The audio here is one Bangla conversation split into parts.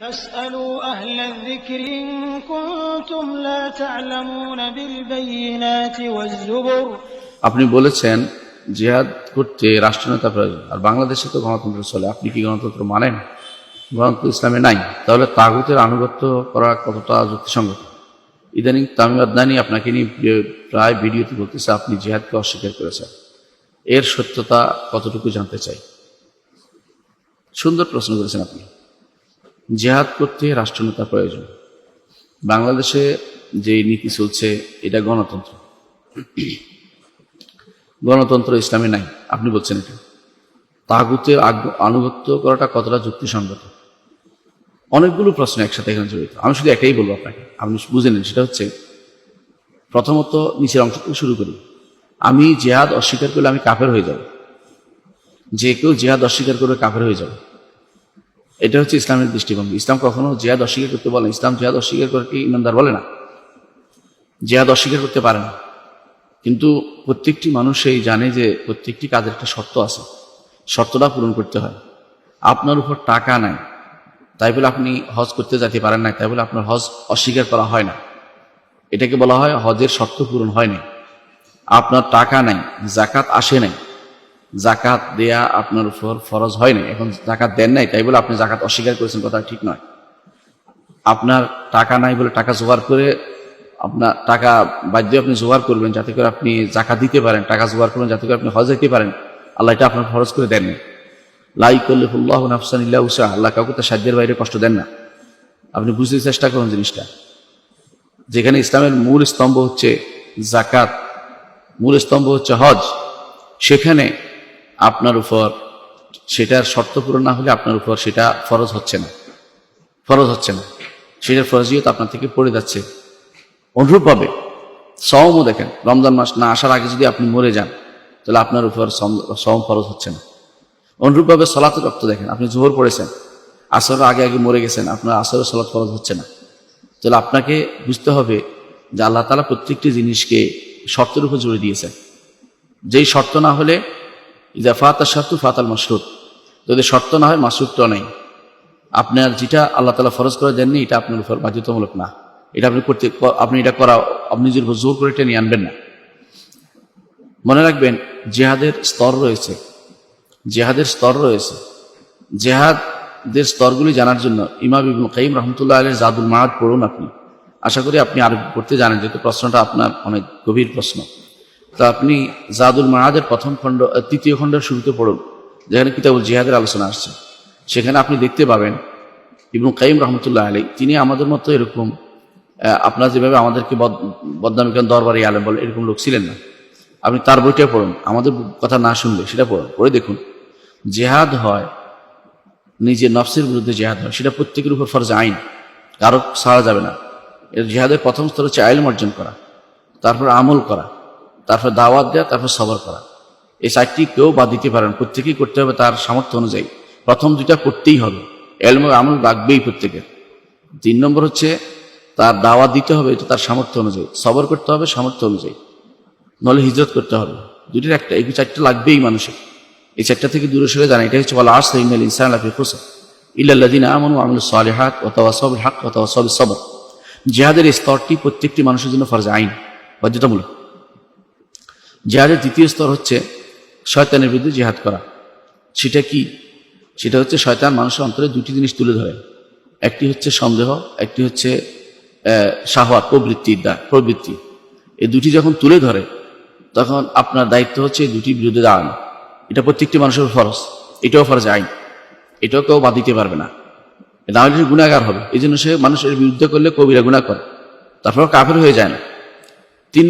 فاسألوا أهل الذكر إن كنتم لا تعلمون بالبينات والزبر। আপনি বলেছেন জিহাদ করতে রাষ্ট্রনেতা প্রয়োজন, আর বাংলাদেশে তো গণতন্ত্র চলে। আপনি কি গণতন্ত্র মানেন? গণতন্ত্র ইসলামে নাই, তাহলে তাগুতের আনুগত্য করা কতটা যুক্তিসঙ্গত? ইদানিং তামিম আদনানী আপনাকে নিয়ে প্রায় ভিডিওতে বলতেছে আপনি জিহাদকে অস্বীকার করেছেন। এর সত্যতা কতটুকু জানতে চাই। সুন্দর প্রশ্ন করেছেন আপনি। জিহাদ করতে রাষ্ট্রনেতা প্রয়োজন, বাংলাদেশে যে নীতি চলছে এটা গণতন্ত্র। গণতন্ত্র ইসলামে নাই, আপনি বলছেন এটা। তাগুতের আনুগত্য করাটা কতটা যুক্তিসঙ্গত? অনেকগুলো প্রশ্ন একসাথে এখানে জড়িত। আমি শুধু একটাই বলবো আপনাকে, আপনি বুঝে নিন। সেটা হচ্ছে, প্রথমত নিচের অংশ থেকে শুরু করি। আমি জিহাদ অস্বীকার করলে আমি কাফের হয়ে যাব। যে কেউ জিহাদ অস্বীকার করলে কাফের হয়ে যাবে, এটা হচ্ছে ইসলামের দৃষ্টিভঙ্গি। ইসলাম কখনো জিহাদ অস্বীকার করতে বলে? ইসলাম জিহাদ অস্বীকার করে কি ইমানদার বলে না? জিহাদ অস্বীকার করতে পারে না। কিন্তু প্রত্যেকটি মানুষই জানে যে প্রত্যেকটি কাজের একটা শর্ত আছে, শর্তটা পূরণ করতে হয়। আপনার উপর টাকা নাই তাই বলে আপনি হজ করতে যেতে পারেন না, তাই বলে আপনার হজ অস্বীকার করা হয় না। এটাকে বলা হয় হজের শর্ত পূরণ হয়নি। আপনার টাকা নাই, জাকাত আসে নাই, জাকাত দেয়া আপনার উপর ফরজ হয় নাই, এখন জাকাত দেন নাই তাই বলে আপনি জাকাত অস্বীকার করেছেন, কথা ঠিক নয়। আপনার টাকা নাই বলে টাকা জোগাড় করে, আপনার টাকা বাধ্য আপনি জোগাড় করবেন যাতে করে আপনি জাকাত দিতে পারেন, টাকা জোগাড় করবেন যাতে করে আপনি হজ দিতে পারেন, আল্লাহ এটা আপনার ফরজ করে দেননি। লা ইউকাল্লিফুল্লাহু নাফসান ইল্লা উসআহা, আল্লাহ কাউকে তার সাধ্যের বাইরে কষ্ট দেন না। আপনি বুঝতে চেষ্টা করুন জিনিসটা। যেখানে ইসলামের মূল স্তম্ভ হচ্ছে জাকাত, মূল স্তম্ভ হচ্ছে হজ, সেখানে আপনার উপর সেটার শর্ত পূরণ না হলে আপনার উপর সেটা ফরজ হচ্ছে না, ফরজ হচ্ছে না, সেটার ফরজিয়ত আপনার থেকে পড়ে যাচ্ছে। অনুরূপভাবে সওমও দেখেন, রমজান মাস না আসার আগে যদি আপনি মরে যান তাহলে আপনার উপর সওম ফরজ হচ্ছে না। অনুরূপভাবে সলাতের রক্ত দেখেন, আপনি জোহর পড়েছেন, আসরের আগে আগে মরে গেছেন, আপনার আসরের সলাত ফরজ হচ্ছে না। তাহলে আপনাকে বুঝতে হবে যে আল্লাহ তাআলা প্রত্যেকটি জিনিসকে শর্তের উপর জুড়ে দিয়েছেন। যেই শর্ত না হলে ইজা ফাতা শারতু ফাতাল মাশরুত, যদি শর্ত না হয় মাশরুতটাও নেই। আপনার যেটা আল্লাহ তাআলা ফরজ করে দেননি এটা আপনার উপর বাধ্যতামূলক না। এটা আপনি এটা করা আপনি নিজের উপর জোর করে এটা নিয়ে আনবেন না। মনে রাখবেন জিহাদের স্তর রয়েছে, জিহাদের স্তর রয়েছে। জিহাদের স্তরগুলি জানার জন্য ইমাম ইবনে কাইয়িম রাহমাতুল্লাহ আলাইহি জাদুল মাআদ পড়ুন আপনি। আশা করি আপনি আরবি পড়তে জানেন, যেহেতু প্রশ্নটা আপনার অনেক গভীর প্রশ্ন। তো আপনি জাদুল মাআদের প্রথম খণ্ড, তৃতীয় খণ্ডের শুরুতে পড়ুন, যেখানে কিতাবুল জিহাদের আলোচনা আসছে। সেখানে আপনি দেখতে পাবেন ইবনে কাইয়িম রাহমাতুল্লাহ আলাইহি, তিনি আমাদের মতো এরকম আপনারা যেভাবে আমাদেরকে বদনামি করেন দরবারি আলেম বলে, এরকম লোক ছিলেন না। আপনি তার বইটা পড়ুন, আমাদের কথা না শুনলে সেটা পড়ুন, পড়ে দেখুন। জেহাদ হয় নিজের নফসের বিরুদ্ধে, জেহাদ হয় সেটা প্রত্যেকের উপর ফরজ আইন, কারো ছাড়া যাবে না। এর জেহাদের প্রথম স্তর হচ্ছে ইলম অর্জন করা, তারপর আমল করা, তারপর দাওয়াত দেওয়া, তারপর সবর করা। এই চারটি কেউ বাদ দিতে পারেন, প্রত্যেকেই করতে হবে তার সামর্থ্য অনুযায়ী। প্রথম দুইটা করতেই হবে, ইলম আমল লাগবেই প্রত্যেকের। 3 নম্বর হচ্ছে তার দাওয়াত দিতে হবে, এটা তার সামর্থ্য অনুযায়ী। সবর করতে হবে সামর্থ্য অনুযায়ী, নলে হিজরত করতে হবে। দুটির একটা, এই 4টা লাগবেই মানুষের। এই 4টা থেকে দূরে সরে যান। এটা হচ্ছে ওয়াল আসর ইন্নাল ইনসানা লাফি খুসর ইল্লা আল্লাযিনা আমানু ওয়া আমিলুস সালিহাত ওয়া তাওয়াসাউ বিল হক ওয়া তাওয়াসাউ বিস সবর। জিহাদের এই স্তরটি প্রত্যেকটি মানুষের জন্য ফরজ আইন, বাধ্যতামূলক। জিহাদের দ্বিতীয় স্তর হচ্ছে শয়তানের বিরুদ্ধে জিহাদ করা। সেটা কি? সেটা হচ্ছে শয়তান মানুষের অন্তরে দুটি জিনিস তুলে ধরে। একটি হচ্ছে সন্দেহ, একটি হচ্ছে শাহওয়াত, প্রবৃত্তি। এই দুটি যখন তুলে ধরে তখন আপনার দায়িত্ব হচ্ছে এই দুটির বিরুদ্ধে দাঁড়ানো। এটা প্রত্যেকটি মানুষের ফরজ, এটাও ফরজ আইন, এটাও কেউ বাদ দিতে পারবে না। না হলে সে গুনাহগার হবে। এই জন্য সে মানুষের বিরুদ্ধে করলে কবিরা গুনাহ করে, তারপর কাফের হয়ে যায় না। 3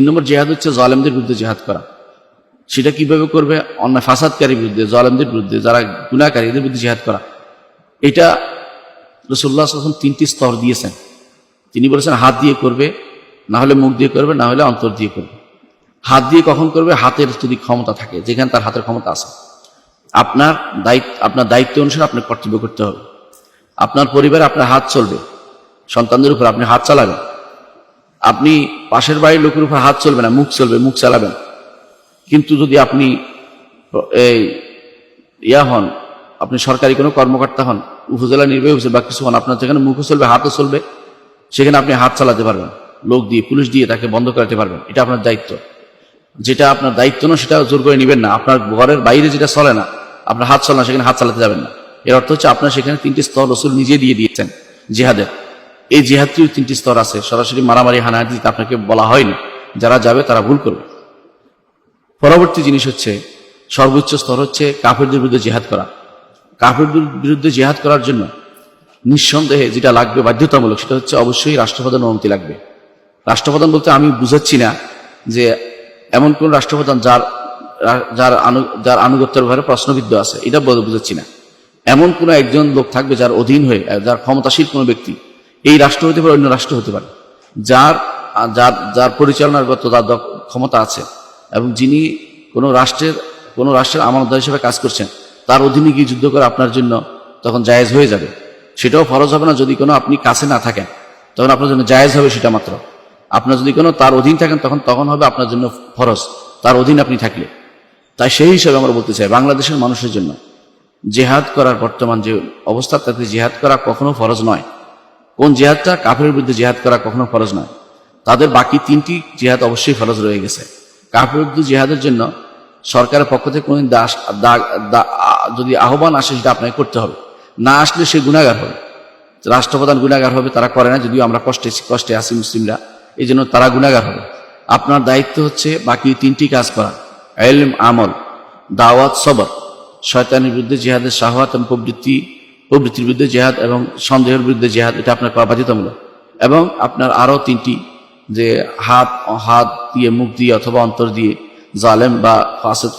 নম্বর জিহাদ হচ্ছে জালেমদের বিরুদ্ধে জিহাদ করা। সেটা কিভাবে করবে? অন্যায় ফাসাদকারীর বিরুদ্ধে, জালেমদের বিরুদ্ধে, যারা গুনাহকারী এদের বিরুদ্ধে জিহাদ করা। এটা রাসূলুল্লাহ সাল্লাল্লাহু আলাইহি ওয়াসাল্লাম 3টি স্তর দিয়েছেন। তিনি বলেছেন হাত দিয়ে করবে, না হলে মুখ দিয়ে করবে, না হলে অন্তর দিয়ে করবে। হাত দিয়ে কখন করবে? হাতের যদি ক্ষমতা থাকে, যেখানে তার হাতের ক্ষমতা আছে। আপনার দায়িত্ব অনুসারে আপনার কর্তব্য করতে হবে। আপনার পরিবারে আপনার হাত চলবে, সন্তানদের উপর আপনি হাত চালাবেন। আপনি পাশের বাড়ির লোকের উপর হাত চলবে না, মুখ চলবে, মুখ চালাবেন। কিন্তু যদি আপনি আপনি সরকারি কোনো কর্মকর্তা হন, উপজেলা নির্বাহী অফিসার বা কিছু হন, আপনার যেখানে মুখও চলবে, হাতও চলবে, সেখানে আপনি হাত চালাতে পারবেন, লোক দিয়ে, পুলিশ দিয়ে তাকে বন্ধ করাতে পারবেন। এটা আপনার দায়িত্ব। যেটা আপনার দায়িত্ব না সেটা জোর করে নেবেন না। আপনার ঘরের বাইরে যেটা চলে না, আপনার হাত চলে না, সেখানে হাত চালাতে যাবেন না। এর অর্থ হচ্ছে আপনার সেখানে 3টি স্তর রাসূল নিজে দিয়ে দিয়েছেন জিহাদের। এই জিহাদটির 3টি স্তর আছে। সরাসরি মারামারি হানাহানি আপনাকে বলা হয়নি, যারা যাবে তারা ভুল করবে। পরবর্তী জিনিস হচ্ছে, সর্বোচ্চ স্তর হচ্ছে কাফেরদের বিরুদ্ধে জিহাদ করা। কাফেরদের বিরুদ্ধে জিহাদ করার জন্য নিঃসন্দেহে যেটা লাগবে বাধ্যতামূলক, সেটা হচ্ছে অবশ্যই রাষ্ট্রপ্রধানের অনুমতি লাগবে। রাষ্ট্রপ্রধান বলতে আমি বুঝাচ্ছি না যে এমন কোন রাষ্ট্রপ্রধান যার আনুগত্যের ব্যাপারে প্রশ্নবিদ্ধ আছে, এটা বুঝাচ্ছি না। এমন কোন একজন লোক থাকবে যার অধীন হয়ে, যার ক্ষমতাশীল কোনো ব্যক্তি, এই রাষ্ট্র হতে পারে, অন্য রাষ্ট্র হতে পারে, যার যার যার পরিচালনাগত তার ক্ষমতা আছে, এবং যিনি কোনো রাষ্ট্রের আমানতদার হিসেবে কাজ করছেন, তার অধীনে গিয়ে যুদ্ধ করে আপনার জন্য তখন জায়েজ হয়ে যাবে। সেটাও ফরজ হবে না যদি কোনো আপনি কাছে না থাকেন, তখন আপনার জন্য জায়েজ হবে সেটা মাত্র। আপনার যদি কোনো তার অধীন থাকেন তখন হবে আপনার জন্য ফরজ, তার অধীন আপনি থাকলে। তাই সেই হিসাবে আমরা বলতে চাই, বাংলাদেশের মানুষের জন্য জেহাদ করার বর্তমান যে অবস্থা, তাতে জেহাদ করা কখনো ফরজ নয়। কোন জেহাদটা? কাফেরের বিরুদ্ধে জেহাদ করা কখনো ফরজ নয়। তাদের বাকি 3টি জেহাদ অবশ্যই ফরজ রয়ে গেছে। কাফেরের বিরুদ্ধে জেহাদের জন্য সরকারের পক্ষ থেকে কোনোদিন যদি আহ্বান আসে, সেটা আপনাকে করতে হবে। না আসলে সে গুনাহগার হবে, রাষ্ট্রপ্রধান গুনাহগার হবে। তারা করে না, যদিও আমরা কষ্টে আছি মুসলিমরা, এই জন্য তারা গুনাহগার হবে। আপনার দায়িত্ব হচ্ছে বাকি 3টি কাজ করা: ইলম, আমল, দাওয়াত, সবর। শয়তানের বিরুদ্ধে জিহাদের, শাহওয়াত এবং প্রবৃত্তির বিরুদ্ধে জিহাদ এবং সন্দেহের বিরুদ্ধে জিহাদ, এটা আপনার করা বাধ্যতামূলক। এবং আপনার আরো 3টি, যে হাত দিয়ে, মুখ দিয়ে অথবা অন্তর দিয়ে জালেম বা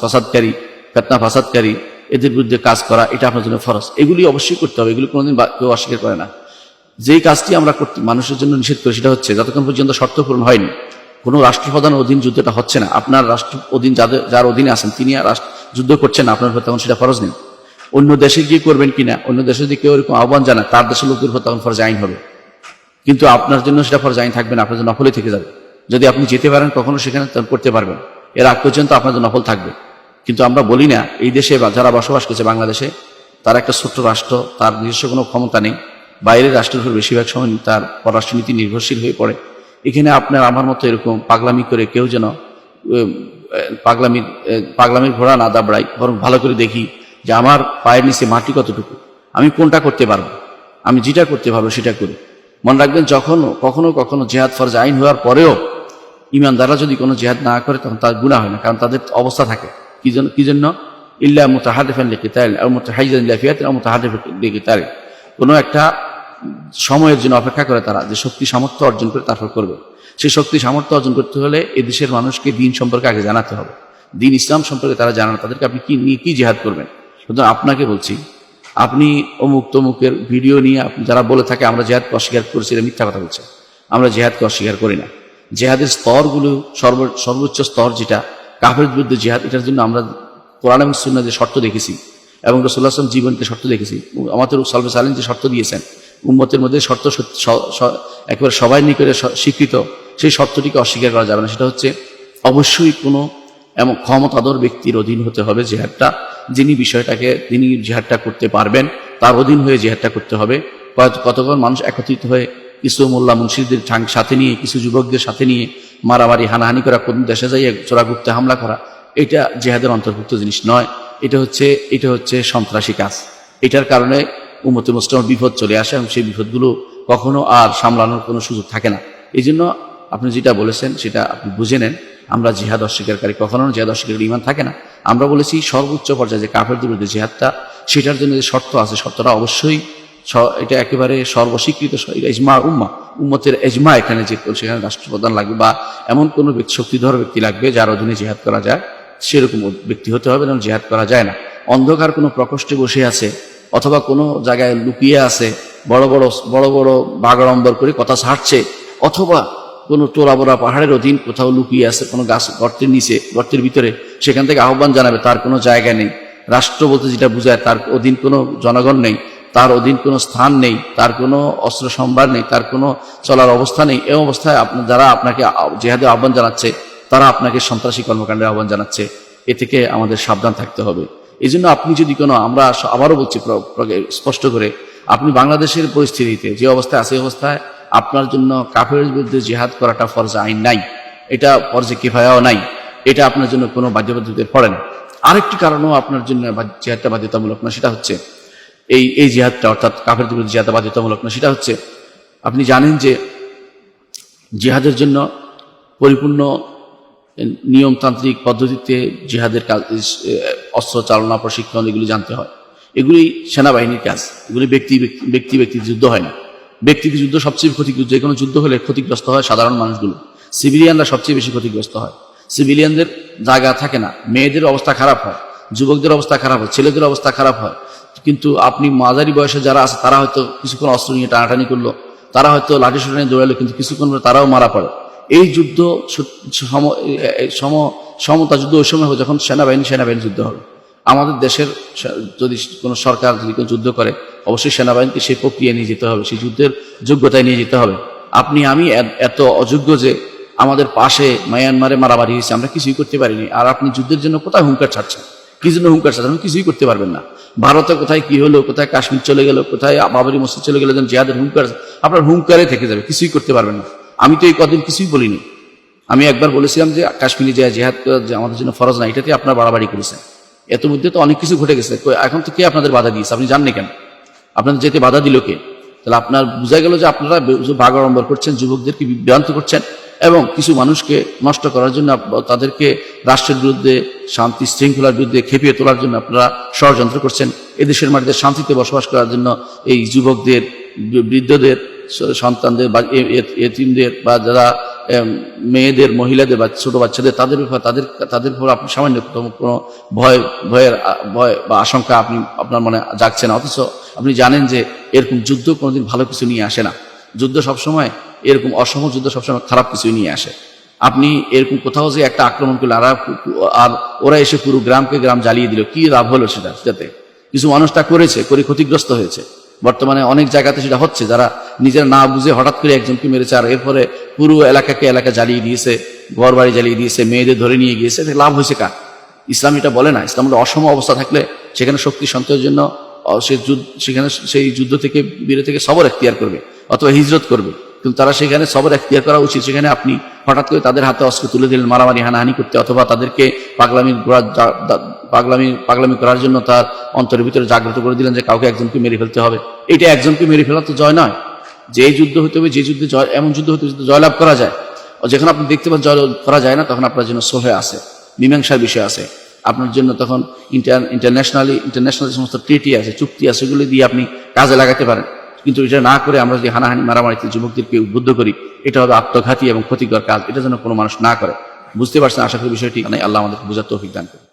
ফাসাদকারী, ফিতনা ফাসাদকারী, এদের বিরুদ্ধে কাজ করা, এটা আপনার জন্য ফরজ। এগুলি অবশ্যই করতে হবে, এগুলি কোনোদিন কেউ অস্বীকার করে না। যেই কাজটি আমরা মানুষের জন্য নিষেধ করি, সেটা হচ্ছে যতক্ষণ পর্যন্ত শর্ত পূরণ হয়নি, কোনো রাষ্ট্রপ্রধান অধীন যুদ্ধটা হচ্ছে না, আপনার রাষ্ট্র অধীন যার অধীনে আছেন তিনি যুদ্ধ করছেন না, আপনার উপর তখন সেটা ফরজ নেই। অন্য দেশে গিয়ে করবেন কিনা, অন্য দেশে যদি কেউ এরকম আহ্বান জানায়, তার দেশের লোকদের উপর তখন ফরজ আইন হবে, কিন্তু আপনার জন্য সেটা ফরজ আইন থাকবে না, আপনার জন্য নফলই থেকে যাবে। যদি আপনি যেতে পারেন কখনো সেখানে করতে পারবেন, এর আগ পর্যন্ত আপনার জন্য নফল থাকবে। কিন্তু আমরা বলি না, এই দেশে যারা বসবাস করছে বাংলাদেশে, তারা একটা ছোট্ট রাষ্ট্র, তার নিজস্ব কোনো ক্ষমতা নেই, বাইরের রাষ্ট্রের উপর বেশিরভাগ সময় তার পররাষ্ট্রনীতি নির্ভরশীল হয়ে পড়ে। এখানে আপনার আমার মতো এরকম পাগলামি করে কেউ যেন পাগলামির ঘোড়া না দাবড়াই, বরং ভালো করে দেখি যে আমার পায়ের নিচে মাটি কতটুকু, আমি কোনটা করতে পারবো, আমি যেটা করতে পারবো সেটা করি। মনে রাখবেন, কখনো কখনো জিহাদ ফরজ আইন হওয়ার পরেও ইমানদাররা যদি কোনো জিহাদ না করে, তখন তার গুনাহ হয় না, কারণ তাদের অবস্থা থাকে কি জন্য? ইল্লা মুতাহারিফান লিকিতাল আও মুতাহাইজিজান ইলা ফিয়াতিন আও মুতাহারিফান লিকিতাল। কোনো একটা সময়ের জন্য অপেক্ষা করে তারা, যে শক্তি সামর্থ্য অর্জন করে তারপর করবে। সেই শক্তি সামর্থ্য অর্জন করতে হলে এদেশের মানুষকে দিন সম্পর্কে আগে জানাতে হবে, দিন ইসলাম সম্পর্কে তারা জানান, তাদেরকে আপনি কি জিহাদ করবেন। সুতরাং আপনাকে বলছি, আপনি অমুক তমুকের ভিডিও নিয়ে যারা বলে থাকে আমরা জিহাদকে অস্বীকার করছি, এটা মিথ্যা কথা বলছে। আমরা জিহাদকে অস্বীকার করি না। জিহাদের স্তরগুলো, সর্বোচ্চ স্তর যেটা কাফেরের বিরুদ্ধে জিহাদ, এটার জন্য আমরা কোরআন এবং সুন্নাহ যে শর্ত দেখেছি, এবং রাসূলুল্লাহ সাল্লাল্লাহু আলাইহি ওয়াসাল্লাম জীবনকে শর্ত দেখেছি, আমাদের সাল্লাল্লাহু আলাইহি ওয়াসাল্লাম যে শর্ত দিয়েছেন, উম্মতের মধ্যে শর্ত একেবারে সবাই নিকটে স্বীকৃত, সেই শর্তটিকে অস্বীকার করা যাবে না। সেটা হচ্ছে অবশ্যই কোনো এমন ক্ষমতাধর ব্যক্তির অধীন হতে হবে জিহাদটা, যিনি জিহাদটা করতে পারবেন, তার অধীন হয়ে জিহাদটা করতে হবে। কতক্ষণ মানুষ একত্রিত হয়ে কিছু মোল্লা মুন্সিদের সাথে নিয়ে, কিছু যুবকদের সাথে নিয়ে মারামারি হানাহানি করা, কোন দেশে যাইয়ে চোরাগুপ্তে হামলা করা, এটা জিহাদের অন্তর্ভুক্ত জিনিস নয়। এটা হচ্ছে সন্ত্রাসী কাজ। এটার কারণে উম্মতে মুসলিমের বিপদ চলে আসে, এবং সেই বিপদগুলো কখনো আর সামলানোর কোনো সুযোগ থাকে না। এই জন্য আপনি যেটা বলেছেন সেটা আপনি বুঝে নেন। আমরা জিহাদ অস্বীকারী, কখনো জিহাদ অস্বীকারী ইমান থাকে না। আমরা বলেছি সর্বোচ্চ পর্যায়ে যে কাফেরদের বিরুদ্ধে জিহাদটা, সেটার জন্য যে শর্ত আছে, শর্তটা অবশ্যই এটা একেবারে সর্বস্বীকৃত, ইজমা উম্মতের এজমা, এখানে যে সেখানে রাষ্ট্রপ্রধান লাগবে বা এমন কোনো শক্তিধর ব্যক্তি লাগবে যার অধীনে জিহাদ করা যায়, সেরকম ব্যক্তি হতে হবে, এবং জিহাদ করা যায় না। অন্ধকার কোনো প্রকোষ্ঠে বসে আছে অথবা কোনো জায়গায় লুকিয়ে আছে, বড় বড় বাগাড়ম্বর করে কথা ছাড়ছে, অথবা কোনো টোরাবোরা পাহাড়ের অধীন কোথাও লুকিয়ে আছে, কোনো গর্তের নিচে, গর্তের ভিতরে, সেখান থেকে আহ্বান জানাবে, তার কোনো জায়গা নেই। রাষ্ট্র বলতে যেটা বোঝায়, তার অধীন কোনো জনগণ নেই, তার অধীন কোনো স্থান নেই, তার কোনো অস্ত্র সম্ভার নেই, তার কোনো চলার অবস্থা নেই। এই অবস্থায় যারা আপনাকে জিহাদের আহ্বান জানাচ্ছে, তারা আপনাকে সন্ত্রাসী কর্মকাণ্ডের আহ্বান জানাচ্ছে। এ থেকে আমাদের সাবধান থাকতে হবে। এই জন্য আপনি যদি কোনো, আমরা আবারও বলছি স্পষ্ট করে, আপনি বাংলাদেশের পরিস্থিতিতে যে অবস্থায় আছে, অবস্থায় আপনার জন্য কাফেরের বিরুদ্ধে জিহাদ করাটা ফরজে আইন নাই, এটা ফরজে কিফায়াও নাই, এটা আপনার জন্য কোনো বাধ্যবাধকতায় পড়ে না। আরেকটি কারণও আপনার জন্য জিহাদটা বাধ্যতামূলক না, সেটা হচ্ছে এই জিহাদটা, অর্থাৎ কাফেরদের বিরুদ্ধে জিহাদটা বাধ্যতামূলক না, সেটা হচ্ছে আপনি জানেন যে জিহাদের জন্য পরিপূর্ণ নিয়মতান্ত্রিক পদ্ধতিতে জিহাদের কাজ, অস্ত্র চালনা, প্রশিক্ষণ, এগুলি জানতে হয়। এগুলি সেনাবাহিনীর কাজ, এগুলি ব্যক্তি যুদ্ধ হয় না। ব্যক্তিগত যুদ্ধ সবচেয়ে ক্ষতিগ্রস্ত, যে কোনো যুদ্ধ হলে ক্ষতিগ্রস্ত হয় সাধারণ মানুষগুলো, সিভিলিয়ানরা সবচেয়ে বেশি ক্ষতিগ্রস্ত হয়। সিভিলিয়ানদের জায়গা থাকে না, মেয়েদের অবস্থা খারাপ হয়, যুবকদের অবস্থা খারাপ হয়, ছেলেদের অবস্থা খারাপ হয়। কিন্তু আপনি মাঝারি বয়সে যারা আছে তারা হয়তো কিছুক্ষণ অস্ত্র নিয়ে টানাটানি করলো, তারা হয়তো লাঠি সোটা নিয়ে দৌড়ালো, কিন্তু কিছুক্ষণ পরে তারাও মারা পড়ে। এই যুদ্ধ সমতা যুদ্ধ ওই সময় হবে যখন সেনাবাহিনী যুদ্ধ হবে। আমাদের দেশের যদি কোনো সরকার যদি কোনো যুদ্ধ করে, অবশ্যই সেনাবাহিনীকে সেই প্রক্রিয়া নিয়ে যেতে হবে, সেই যুদ্ধের যোগ্যতায় নিয়ে যেতে হবে। আপনি আমি এত অযোগ্য যে আমাদের পাশে মায়ানমারে মারামারি হয়েছে, আমরা কিছুই করতে পারিনি, আর আপনি যুদ্ধের জন্য কোথায় হুঙ্কার ছাড়ছেন? কি জন্য হুঙ্কার ছাড়ছেন? আপনি কিছুই করতে পারবেন না। ভারতে কোথায় কি হলো, কোথায় কাশ্মীর চলে গেল, কোথায় বাবরি মসজিদ চলে গেল, জিহাদের হুঙ্কার, আপনার হুঙ্কারে থেকে যাবে, কিছুই করতে পারবেন না। আমি তো এই কদিন কিছুই বলিনি। আমি একবার বলেছিলাম যে কাশ্মীরে যে জিহাদ যে আমাদের জন্য ফরজ না, এটাতে আপনার বাড়াবাড়ি করেছেন। এত মধ্যে তো অনেক কিছু ঘটে গেছে, এখন তো কে আপনাদের বাধা দিয়েছে? আপনি জাননি কেন? আপনাদের যেতে বাধা দিল কে? তাহলে আপনার বোঝা গেল যে আপনারা ভাগ আড়ম্বর করছেন, যুবকদেরকে বিভ্রান্ত করছেন, এবং কিছু মানুষকে নষ্ট করার জন্য, তাদেরকে রাষ্ট্রের বিরুদ্ধে, শান্তি শৃঙ্খলার বিরুদ্ধে খেপিয়ে তোলার জন্য আপনারা ষড়যন্ত্র করছেন। এদেশের মাটিতে শান্তিতে বসবাস করার জন্য এই যুবকদের, বৃদ্ধদের, সন্তানদের বা এতিমদের বা যারা মেয়েদের, মহিলাদের বা ছোট বাচ্চাদের, তাদের উপর আপনি সামান্য কোনো ভয় বা আশঙ্কা আপনার মনে জাগছে না। অথচ আপনি জানেন যে এরকম যুদ্ধ কোনোদিন ভালো কিছু নিয়ে আসে না। যুদ্ধ সবসময়, এরকম অসম যুদ্ধ সবসময় খারাপ কিছুই নিয়ে আসে। আপনি এরকম কোথাও যে একটা আক্রমণ করলে আর ওরা এসে পুরো গ্রাম জ্বালিয়ে দিল, কি লাভ হলো সেটাতে? কিছু মানুষ তা করে ক্ষতিগ্রস্ত হয়েছে। বর্তমানে অনেক জায়গাতে সেটা হচ্ছে, যারা নিজেরা না বুঝে হঠাৎ করে একজনকে মেরেছে, আর এরপরে পুরো এলাকা জ্বালিয়ে দিয়েছে, ঘর বাড়ি জ্বালিয়ে দিয়েছে, মেয়েদের ধরে নিয়ে গিয়েছে। লাভ হয়েছে কার? ইসলাম এটা বলে না। ইসলামের অসম অবস্থা থাকলে সেখানে শক্তি সঞ্চয়ের জন্য সেখানে সেই যুদ্ধ থেকে বিরত থেকে সবর এখতিয়ার করবে অথবা হিজরত করবে। কিন্তু তারা সেখানে সবর এখতিয়ার করা উচিত। সেখানে আপনি হঠাৎ করে তাদের হাতে অস্ত্র তুলে দিলেন মারামারি হানাহানি করতে, অথবা তাদেরকে পাগলামি করার জন্য তার অন্তরের ভিতরে জাগ্রত করে দিলেন যে কাউকে একজনকে মেরে ফেলতে হবে। এটা একজনকে মেরে ফেলা তো জয় নয়। যে যুদ্ধ হতে হবে, যে যুদ্ধে এমন যুদ্ধ হতে হবে জয়লাভ করা যায়। যখন আপনি দেখতে পান জয় করা যায় না, তখন আপনার জন্য সোহে আছে, মীমাংসার বিষয় আছে। আপনার জন্য তখন ইন্টারন্যাশনাল সমস্ত ট্রিটি আছে, চুক্তি আছে, সেগুলি দিয়ে আপনি কাজে লাগাতে পারেন। কিন্তু এটা না করে আমরা যদি হানাহানি মারামারিতে যুবকদেরকে উদ্বুদ্ধ করি, এটা হবে আত্মঘাতী এবং ক্ষতিকর কাজ। এটা যেন কোনো মানুষ না করে। বুঝতে পারছেন আশা করি বিষয়টি? আল্লাহ আমাদেরকে বোঝার তৌফিক দান করুন।